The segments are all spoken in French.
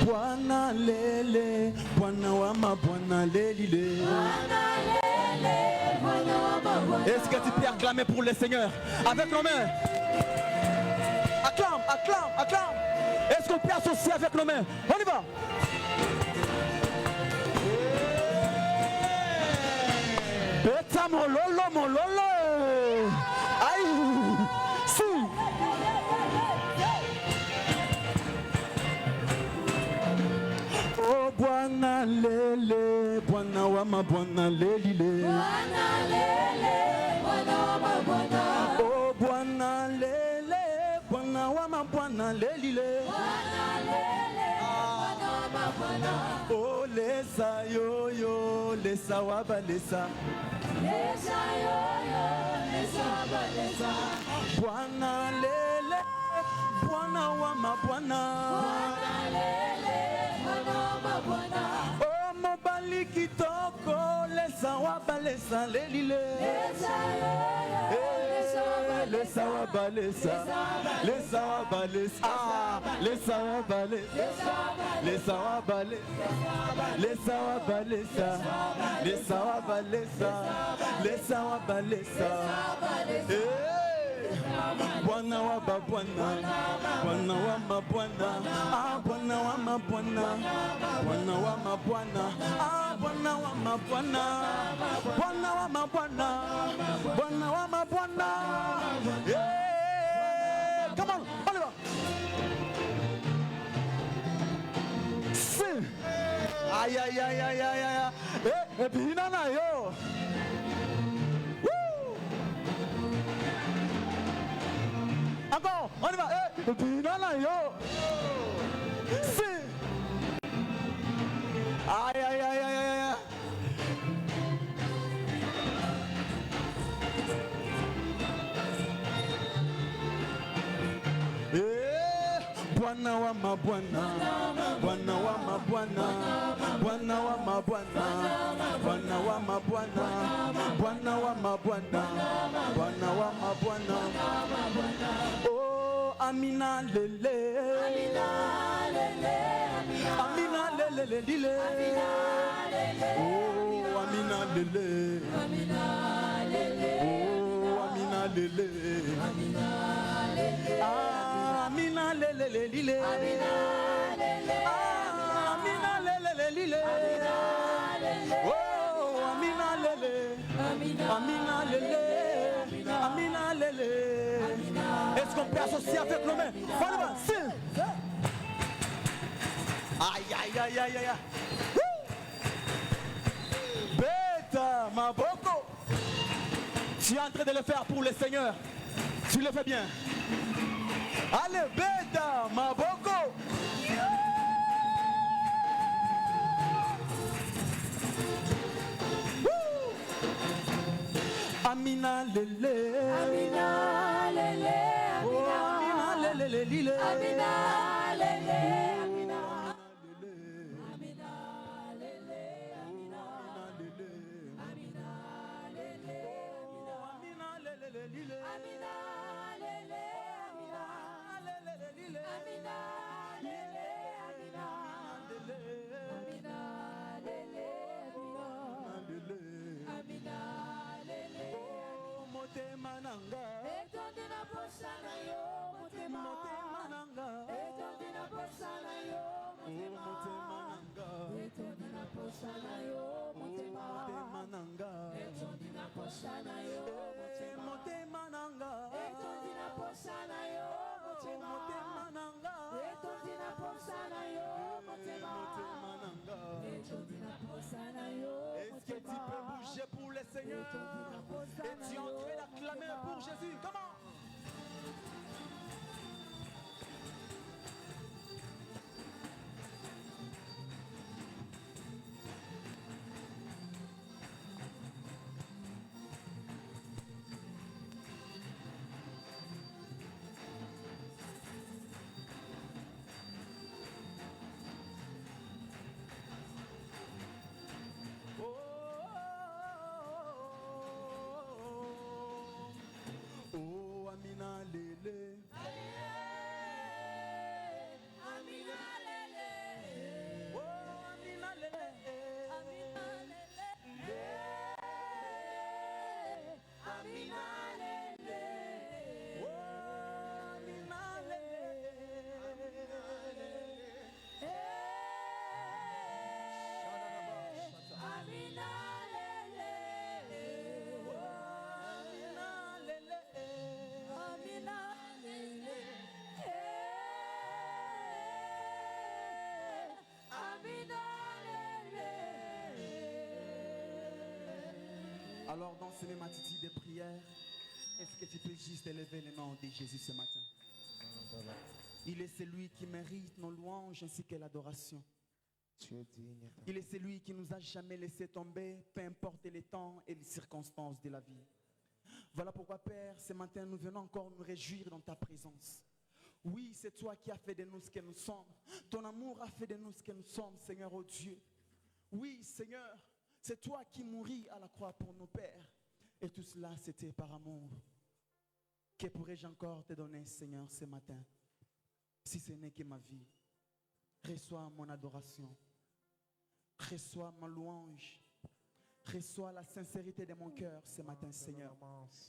Bwana lele, Bwana wa mabwana lelile. Est-ce que tu peux acclamer pour le Seigneur avec nos mains? Acclame, acclame, acclame. Est-ce qu'on peut associer avec nos mains? On y va. Beta mololo, mololo. Aïe. Si. Oh, Bwana lele, Bwana wa mabwana lelile. Bwana lele, Bwana wa mabwana. Oh, Bwana lele, Bwana wa mabwana lelile. Bwana lele, Bwana wa mabwana. Oh, lesa yo yo, lesa waba lesa. Lesa yo yo, lesa waba lesa. Bwana lele, Bwana wa mabwana. Bwana lele, Bwana wa mabwana. Oh, mobali kitoko, lesa waba lesa lelile. Lesa yo yo, lesa waba lesa waba lesa. Lesa waba lesa, lesa waba lesa. Lesa waba lesa, lesa waba lesa. Lesa waba lesa, lesa waba lesa. Bwana wa mabwana, Bwana wa mabwana, ah Bwana wa mabwana, Bwana wa mabwana, ah Bwana wa mabwana, Bwana wa mabwana, Bwana wa mabwana. Yeah, come on, on y va. Si. Aïe aïe aïe aïe aïe aïe. Et puis nana yo. Encore, on y va. Et puis nana yo. Si. Aïe aïe aïe aïe aïe. Bwana wa mabwana, Bwana wa mabwana, Bwana wa mabwana, Bwana wa mabwana, Bwana wa mabwana, Bwana wa mabwana. Oh Amina lele, Amina lele lele, oh Amina lele, oh Amina lele, Amina lele lile, Amina lele lile, oh Amina lele, Amina lele, Amina lele. Est-ce qu'on peut associer avec nos mains? Voilà, si. Aïe aïe aïe aïe aïe. Beta maboko. Tu es en train de le faire pour le Seigneur. Tu le fais bien. Allez, beta maboko. Amina lele, Amina lele, Amina lele lele, Amina lele, Amina lele, Amina lele, Amina lele, Amina lele, Amina lele lele, Amina lele, Amina lele lele, Amina lele, Amina lele, Amina lele, Amina lele. Motema nanga, etondi na posana yo, motema nanga, etondi na posana yo, motema nanga, etondi na posana yo, motema nanga, etondi na posana yo, motema nanga, etondi na posana yo, motema nanga, etondi na posana yo, motema nanga, etondi na posana yo. Est-ce que tu peux bouger pour le Seigneur? Et tu es en train d'acclamer pour Jésus. Comment? Oh, Alors dans ce même attitude de prière, est-ce que tu peux juste élever le nom de Jésus ce matin? Il est celui qui mérite nos louanges ainsi que l'adoration. Il est celui qui nous a jamais laissé tomber, peu importe les temps et les circonstances de la vie. Voilà pourquoi, Père, ce matin, nous venons encore nous réjouir dans ta présence. Oui, c'est toi qui as fait de nous ce que nous sommes. Ton amour a fait de nous ce que nous sommes, Seigneur, oh Dieu. Oui, Seigneur, c'est toi qui mouris à la croix pour nos pères. Et tout cela, c'était par amour. Que pourrais-je encore te donner, Seigneur, ce matin, si ce n'est que ma vie? Reçois mon adoration. Reçois ma louange. Reçois la sincérité de mon cœur ce matin, Seigneur.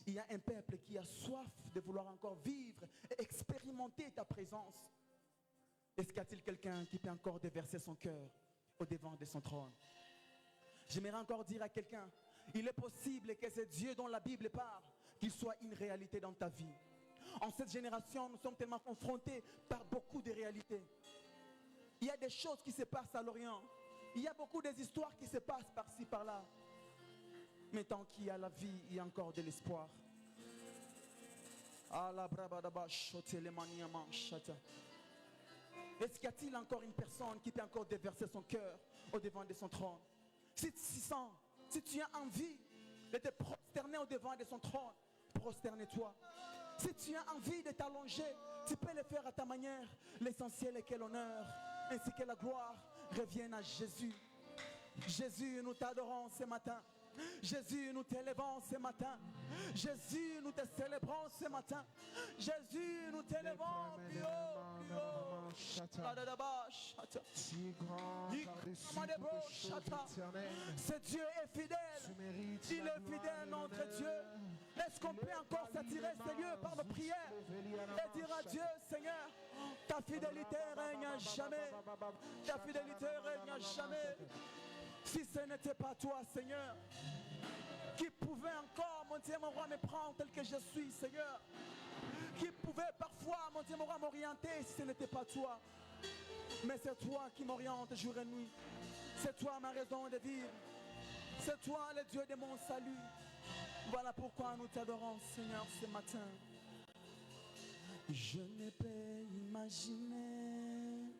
Il y a un peuple qui a soif de vouloir encore vivre et expérimenter ta présence. Est-ce qu'il y a-t-il quelqu'un qui peut encore déverser son cœur au devant de son trône? J'aimerais encore dire à quelqu'un, il est possible que ce Dieu dont la Bible parle, qu'il soit une réalité dans ta vie. En cette génération, nous sommes tellement confrontés par beaucoup de réalités. Il y a des choses qui se passent à l'Orient. Il y a beaucoup d'histoires qui se passent par-ci, par-là. Mais tant qu'il y a la vie, il y a encore de l'espoir. Est-ce qu'il y a-t-il encore une personne qui peut encore déverser son cœur au devant de son trône? Si tu as envie de te prosterner au devant de son trône, prosterne-toi. Si tu as envie de t'allonger, tu peux le faire à ta manière. L'essentiel est que l'honneur ainsi que la gloire reviennent à Jésus. Jésus, nous t'adorons ce matin. Jésus, nous t'élevons ce matin. Jésus, nous te célébrons ce matin. Jésus, nous t'élevons plus haut, plus haut. Si grand, ce Dieu est fidèle. Il est fidèle, notre Dieu. Est-ce qu'on peut encore s'attirer ces lieux par nos prières et dire à Dieu, Seigneur, ta fidélité règne à jamais. Ta fidélité règne à jamais. Si ce n'était pas toi, Seigneur, qui pouvait encore, mon Dieu, mon roi, me prendre tel que je suis, Seigneur, qui pouvait parfois, mon Dieu, mon roi, m'orienter si ce n'était pas toi. Mais c'est toi qui m'oriente jour et nuit. C'est toi ma raison de vivre. C'est toi le Dieu de mon salut. Voilà pourquoi nous t'adorons, Seigneur, ce matin. Je ne peux imaginer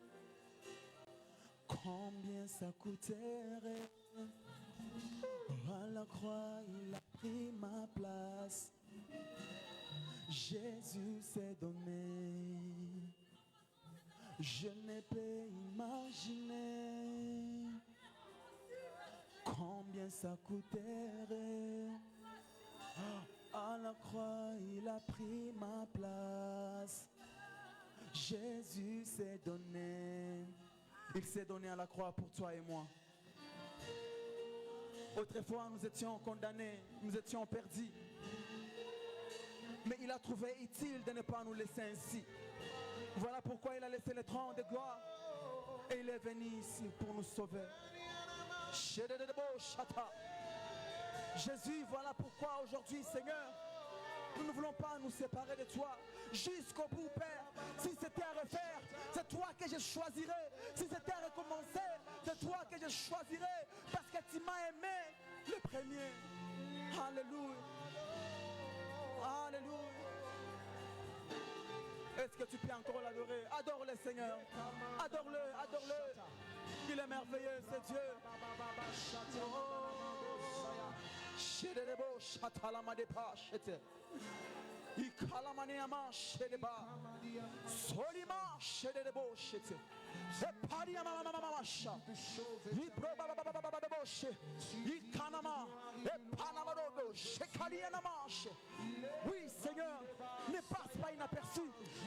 combien ça coûterait. À la croix, il a pris ma place. Jésus s'est donné. Je ne peux imaginer combien ça coûterait. À la croix, il a pris ma place. Jésus s'est donné. Il s'est donné à la croix pour toi et moi. Autrefois, nous étions condamnés, nous étions perdus. Mais il a trouvé utile de ne pas nous laisser ainsi. Voilà pourquoi il a laissé le trône de gloire. Et il est venu ici pour nous sauver. Jésus, voilà pourquoi aujourd'hui, Seigneur, nous ne voulons pas nous séparer de toi jusqu'au bout, Père. Si c'était à refaire, c'est toi que je choisirais. Si c'était à recommencer, c'est toi que je choisirais. Parce que tu m'as aimé le premier. Alléluia. Alléluia. Est-ce que tu peux encore l'adorer? Adore-le, Seigneur. Adore-le, adore-le. Il est merveilleux, c'est Dieu. Ikalamaniama shedeba solima shedebo shete eparia mama masha ibrobabababababoshe ikanama epanamadodo shekaliana mashe. Oui, Seigneur, ne passe pas inaperçu,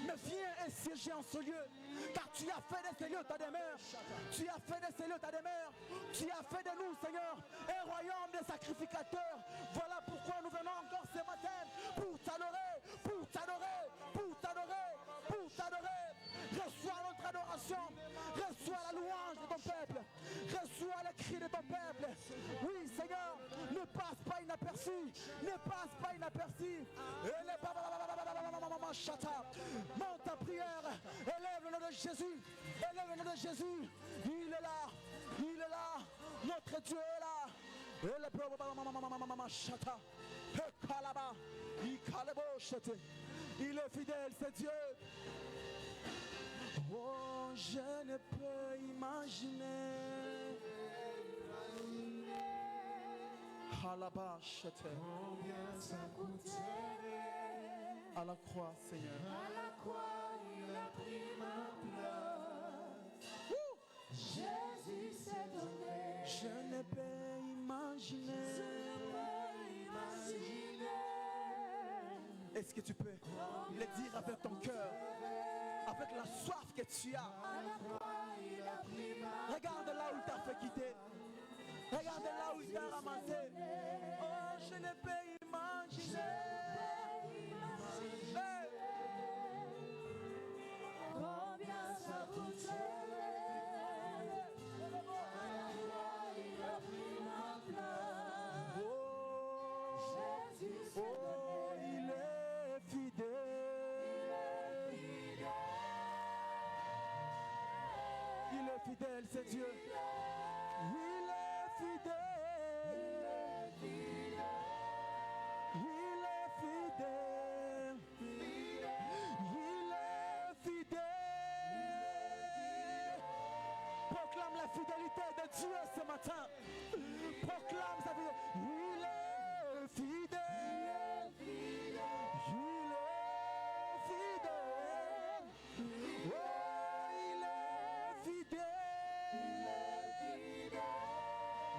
mais viens et siéger en ce lieu, car tu as fait de ce lieu ta demeure. Tu as fait de ce lieu ta demeure. Tu as fait de nous, Seigneur, un royaume de sacrificateurs. Voilà pourquoi nous venons encore ce matin pour t'adorer, pour t'adorer, pour t'adorer, pour t'adorer. Reçois notre adoration, reçois la louange de ton peuple, reçois le cri de ton peuple. Oui, Seigneur, ne passe pas inaperçu, ne passe pas inaperçu. Monte ta prière, élève le nom de Jésus, élève le nom de Jésus. Il est là, notre Dieu est là. Il est fidèle, c'est Dieu. Oh, je ne peux imaginer. Combien ça coûterait. À la croix, Seigneur. À la croix, il a pris ma place. Jésus s'est donné. Je ne peux imaginer. Est-ce que tu peux le dire avec ton cœur, avec la soif que tu as? Regarde là où il t'a fait quitter. Regarde là où il t'a ramassé. Oh, je ne peux imaginer. Hey. Combien ça coûterait. Il a pris ma place. Oh, Jésus s'est donné. il est fidèle. Il est fidèle, c'est Dieu. Il est fidèle. Il est fidèle. Il est fidèle. Proclame la fidélité de Dieu ce matin. Proclame sa fidélité. Il est fidèle. Il est fidèle. Oh, il est fidèle.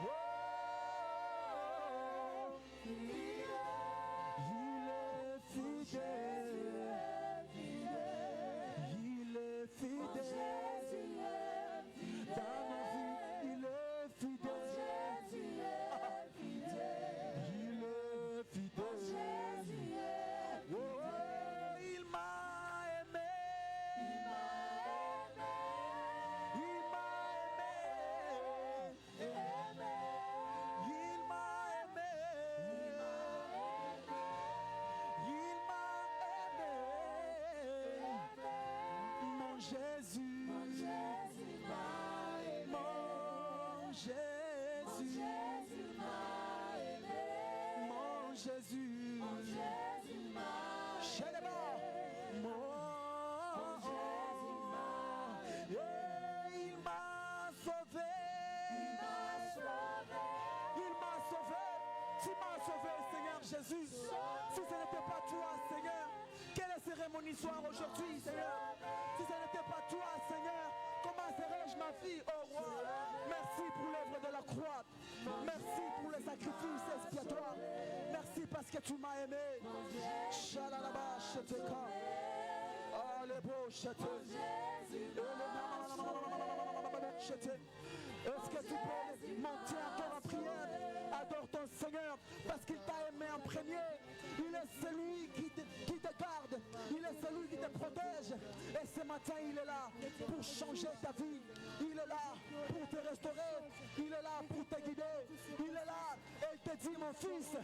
Oh, il est fidèle. Il est fidèle. Dans nos vies, il est fidèle. Il est fidèle. Oh, il m'a aimé. Il m'a aimé. Il m'a aimé. Il m'a aimé. Mon Jésus. Mon Jésus. Mon Jésus. Chez les morts. Il m'a sauvé. Il m'a sauvé. Tu m'as sauvé, Seigneur Jésus. Si ce n'était pas toi, Seigneur, quelle serait mon histoire aujourd'hui, Seigneur? Si ce n'était pas toi, Seigneur, comment serais-je ma vie, oh roi? Merci pour l'œuvre de la croix. Merci pour le sacrifice expiatoire. Merci parce que tu m'as aimé. Shalalaba, sheteka. Oh, le beau chete. Est-ce que tu peux monter encore en prière? Adore ton Seigneur parce qu'il t'a aimé en premier. Il est celui qui te garde. Il est celui qui te protège. Et ce matin, il est là pour changer ta vie. Il est là pour te restaurer. Il est là pour te guider. Il est là et il te dit, mon fils,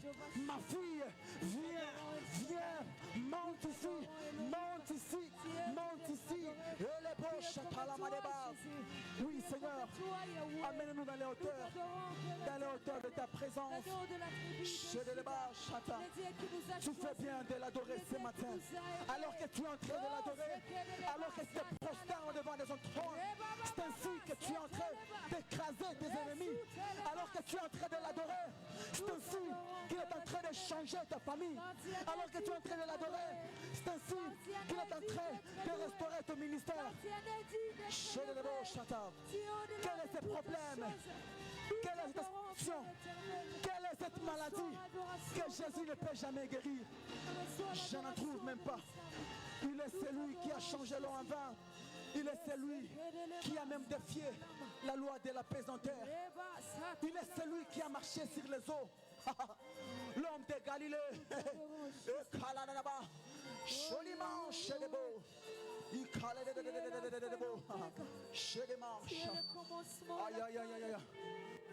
ma fille, viens, monte ici, monte ici, monte ici. Et les poches, oui, Seigneur, amène-nous dans les hauteurs de ta présence. Tu fais bien de l'adorer ce matin. Alors que tu es en train de l'adorer, alors que tu te prosternes devant son trône, c'est ainsi que tu es en train d'écraser tes ennemis. Alors que tu es en train de l'adorer, c'est ainsi qu'il est en train de changer ta famille. Alors que tu es en train de l'adorer, c'est ainsi qu'il est en train de restaurer ton ministère. Quel est ce problème? Quelle est cette situation? Quelle est cette maladie que Jésus ne peut jamais guérir? Je n'en trouve même pas. Il est celui qui a changé l'eau en vin. Il est celui qui a même défié la loi de la pesanteur. Il est celui qui a marché sur les eaux. L'homme de Galilée. Joliment chez les beaux. Chez les marches. Aïe aïe aïe aïe aïe.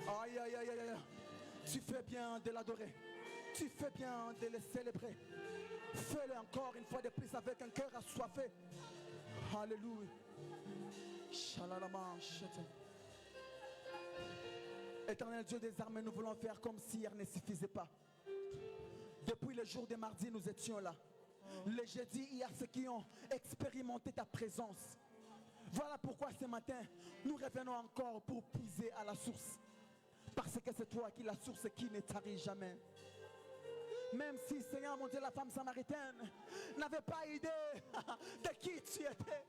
Aïe aïe aïe aïe aïe. Tu fais bien de l'adorer. Tu fais bien de le célébrer. Fais-le encore une fois de plus avec un cœur assoiffé. Alléluia. Éternel Dieu des armées, nous voulons faire comme si hier ne suffisait pas. Depuis le jour des mardis, nous étions là. Les jeudis, hier, ceux qui ont expérimenté ta présence. Voilà pourquoi ce matin, nous revenons encore pour puiser à la source. Parce que c'est toi qui es la source qui ne tarit jamais. Même si, Seigneur, mon Dieu, la femme samaritaine n'avait pas idée de qui tu étais.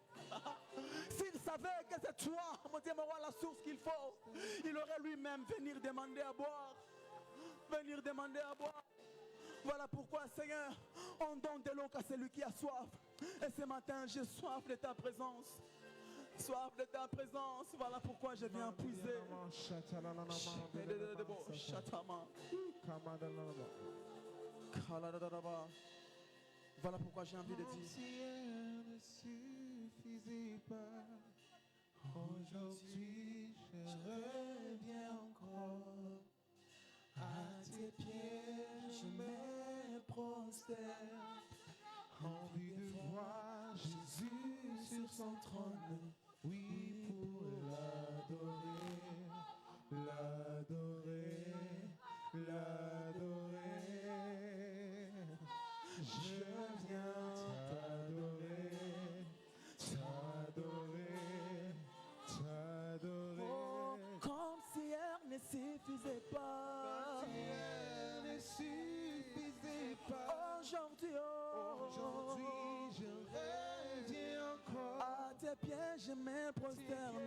S'il savait que c'est toi, mon Dieu, mon roi, la source qu'il faut, il aurait lui-même venir demander à boire. Venir demander à boire. Voilà pourquoi, Seigneur, on donne de l'eau à celui qui a soif. Et ce matin, j'ai soif de ta présence. Soif de ta présence. Voilà pourquoi je viens puiser. Voilà pourquoi j'ai envie de dire. Si rien ne suffisait pas, aujourd'hui je reviens encore. À tes pieds je me prosterne, envie de voir Jésus sur son trône. Oui, pour l'adorer, l'adorer, l'adorer. Je viens t'adorer, t'adorer, t'adorer. Oh, comme si hier ne suffisait pas. Comme si rien ne suffisait pas. Aujourd'hui, oh, Aujourd'hui, je reviens encore. à tes pieds, je me prosterne.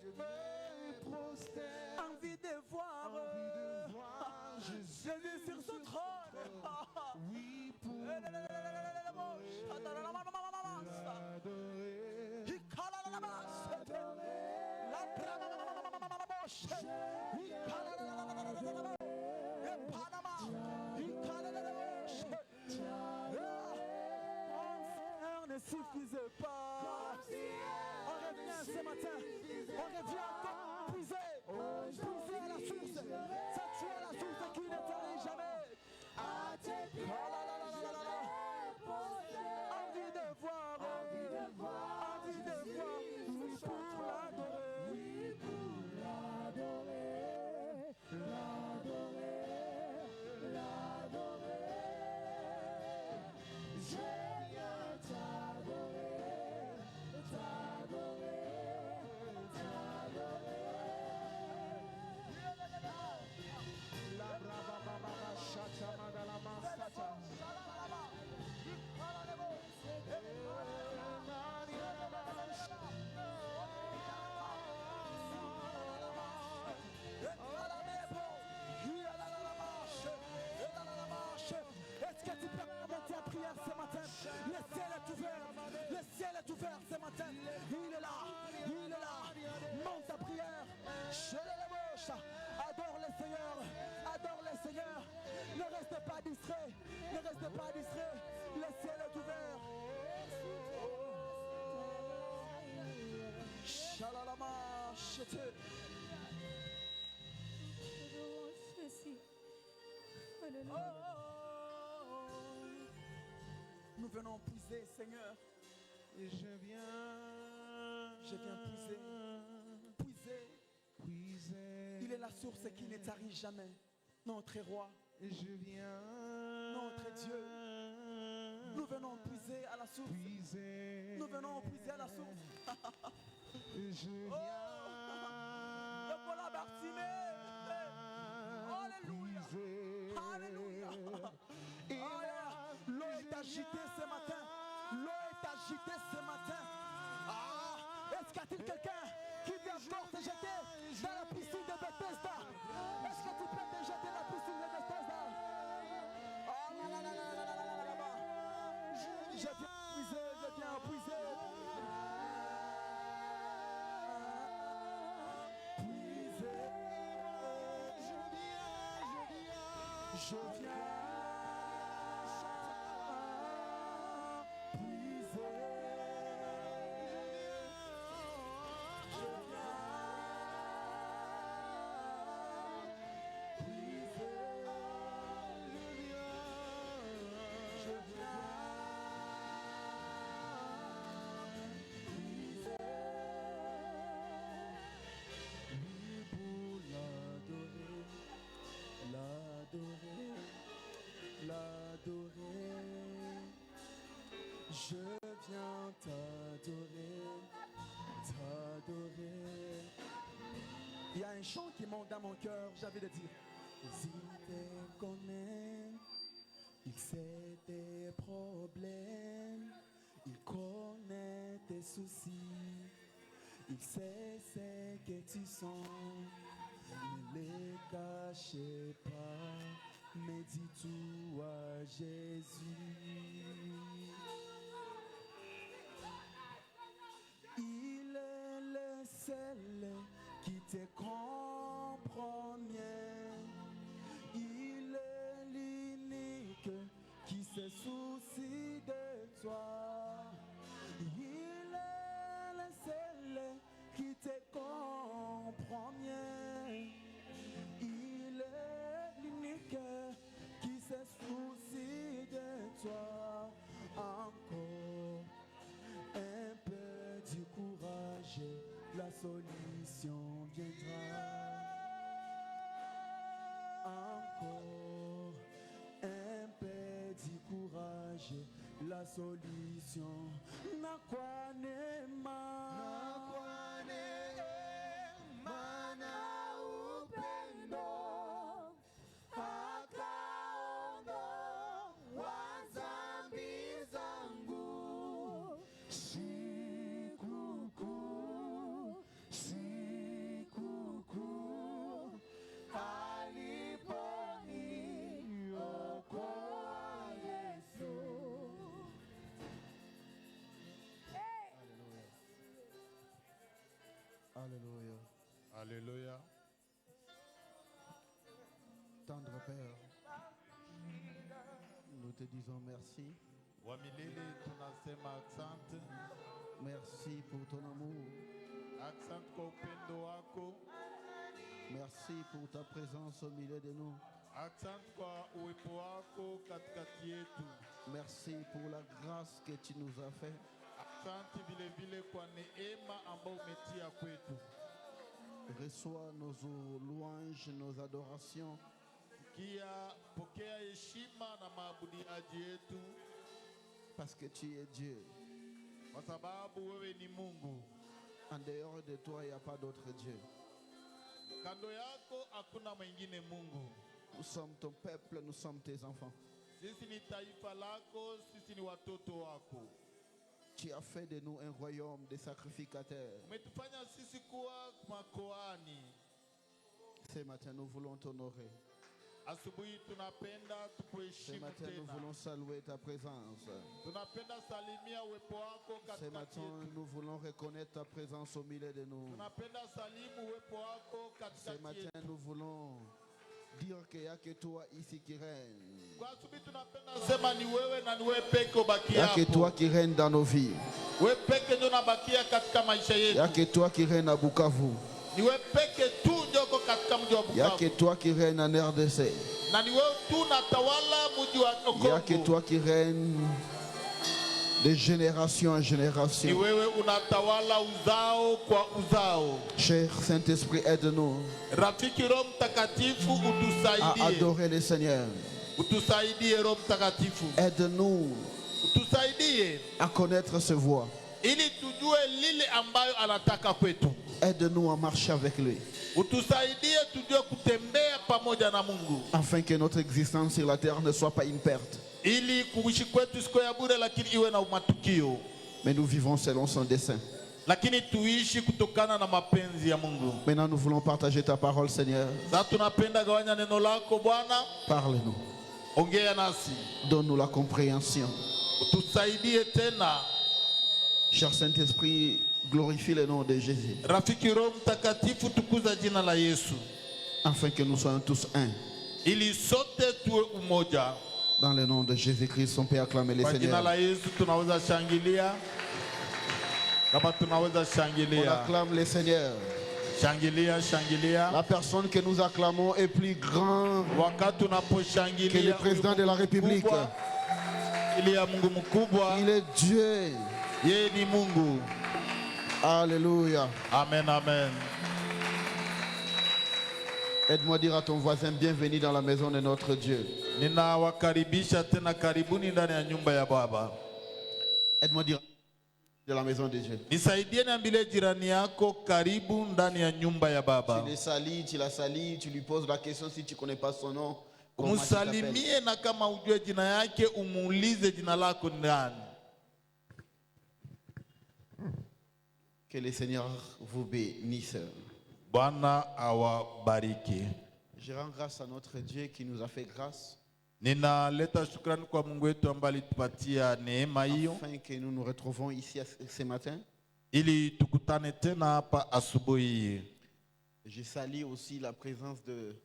Je me prosterne. Envie de voir, Envie de voir Jésus Jésus sur son trône. Oui, pour l'adorer. Ne suffisait pas. On revient ce matin. On revient encore puiser. Puiser à la source. C'est toi la source qui ne tarit jamais. Envie de voir. Envie de voir. Oui, pour l'adorer. Oui, pour l'adorer. L'adorer. L'adorer. Je viens t'adorer. T'adorer. La brava baba shata madala masata. Est-ce que tu peux monter en prière ce matin? Le ciel est ouvert. Le ciel est ouvert ce matin. Il est là. Il est là. Monte ta prière. Adore le Seigneur. Adore le Seigneur. Ne reste pas distrait. Ne reste pas distrait. Le ciel est ouvert. Shalalama shete. Nous venons puiser, Seigneur. Et je viens puiser. Puiser. puiser. Il est la source qui ne tarit jamais. Notre roi. Et je viens Notre Dieu. Nous venons puiser à la source. puiser. Nous venons puiser à la source. Et je viens Le voilà Bartimée. Alléluia. puiser. Alléluia. Et Ah, là, l'eau est agitée ce matin. L'eau est agitée ce matin. Ah, est-ce qu'il y a-t-il quelqu'un qui vient encore te jeter dans la piscine de Bethesda? Est-ce que tu peux te jeter dans la piscine de Bethesda? Ah, là, là, là, là, là, là, là, là, là. Je viens puiser, je viens puiser. Puiser. Je viens. un chant qui monte dans mon cœur. J'avais de dire, s'il te connaît, il sait tes problèmes, il connaît tes soucis, il sait ce que tu sens. Ne les cachez pas, mais dis tout à Jésus. Il est le seul qui te comprend bien. Il est l'unique qui se soucie de toi. Il est le seul qui te comprend bien. Il est l'unique qui se soucie de toi. Encore un peu du courage, la solution viendra. Encore un peu du courage, la solution. Nakwane Mana upendo akaondo wa dhambi zangu. Sikukuu, sikukuu, aliponiokoa Yesu. Alléluia. Alléluia. Tendre Père, nous te disons merci. Wa milele tunasema asante. Merci pour ton amour. Asante kwa upendo wako. Merci pour ta présence au milieu de nous. Asante kwa uwepo wako katikati yetu. Merci pour la grâce que tu nous as fait. Asante vile vile kwa neema ambayo umetia kwetu. Reçois nos louanges, nos adorations. Pokea heshima na maabudiaji yetu. Parce que tu es Dieu. Kwa sababu wewe ni Mungu. En dehors de toi, il n'y a pas d'autre Dieu. Kando yako hakuna mwingine Mungu. Nous sommes ton peuple, nous sommes tes enfants. Sisi ni taifa lako, sisi ni watoto wako. Tu as fait de nous un royaume de sacrificateurs. Umetufanya sisi kuwa makoani. Ce matin, nous voulons t'honorer. Asubuhi tunapenda Ce tukuheshimu matin, nous tena. voulons saluer ta présence. Tunapenda salimia uwepo wako Ce katikati matin, yetu. nous voulons reconnaître ta présence au milieu de nous. Tunapenda salimu uwepo wako Ce katikati matin, yetu. nous voulons dire qu'il n'y a que toi ici qui règne. Kwa asubuhi tunapenda sema ni wewe na ni wewe peke ubaki Il n'y a que toi hapo. qui règne dans nos vies. Wewe peke ndio unabakia katika maisha Il n'y a yetu. que toi qui règne à Bukavu. Ni wewe peke tu ndio uko katika mji wa Il n'y a que Bukavu. toi qui règne en RDC. Na ni wewe tu unatawala mji wa Il n'y a que Kongo. toi qui règne de génération en Ni génération. wewe unatawala uzao kwa uzao. Cher Saint-Esprit, aide-nous Rafiki Roho Mtakatifu à utusaidie. adorer le Seigneur. Utusaidie Roho Mtakatifu. Aide-nous Utusaidie à connaître ses voies. ili tujue lile ambayo anataka kwetu. Aide-nous à marcher avec lui. Utusaidie tujue kutembea pamoja na Mungu. Afin que notre existence sur la terre ne soit pas une perte. Ili kuishi kwetu siko ya bure, lakini iwe na matukio. Mais nous vivons selon son dessein. Lakini tuishi kutokana na mapenzi ya Mungu. Maintenant, nous voulons partager ta parole, Seigneur. Sasa tunapenda gawanya neno lako Bwana. Parle-nous. Ongea nasi. Donne-nous la compréhension. Utusaidie tena. Cher Saint-Esprit, glorifie le nom de Jésus. Rafiki Roho Mtakatifu, tukuza jina la Yesu. Afin que nous soyons tous un. Ili sote tuwe umoja. Dans le nom de Jésus-Christ, on peut acclamer le Kwa jina Seigneur. la Yesu tunaweza shangilia. Kama tunaweza On shangilia. acclame le Seigneur. Shangilia, shangilia. La personne que nous acclamons est plus grand Wakati que tunaposhangilia le président de la République. ili ya Mungu mkubwa, Il est Dieu. yeye ni Mungu. Alléluia. Amen, amen. Aide-moi à dire à ton voisin, bienvenue dans la maison de notre Dieu. Ninawakaribisha tena, karibuni ndani ya nyumba ya Baba. Aide-moi à dire de la maison de Dieu. Nisaidie niambie jirani yako karibu ndani ya nyumba ya Baba. Tu le salis, tu la salis, tu lui poses la question si tu ne connais pas son nom. Comment tu t'appelles? Umusalimie na kama ujue jina yake umuulize jina lako ni nani. Que le Seigneur vous bénisse. Bwana awabariki. Je rends grâce à notre Dieu qui nous a fait grâce Ninaleta shukrani kwa Mungu wetu ambaye alitupatia neema hiyo afin que nous nous retrouvons ici ce matin. ili tukutane tena hapa asubuhi hii. Je salue aussi la présence de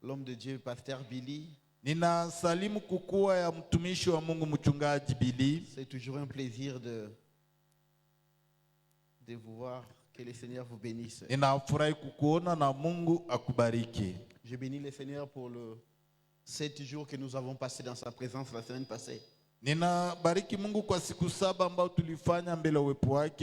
l'homme de Dieu, pasteur Billy. Ninasalimu kukua ya mtumishi wa Mungu mchungaji Billy. C'est toujours un plaisir de vous voir. Que le Seigneur vous bénisse. Ninafurahi kukuona na Mungu akubariki. Je bénis le Seigneur pour le 7 jours que nous avons passé dans sa présence la semaine passée. Ninabariki Mungu kwa siku 7 ambao tulifanya mbele uwepo wake.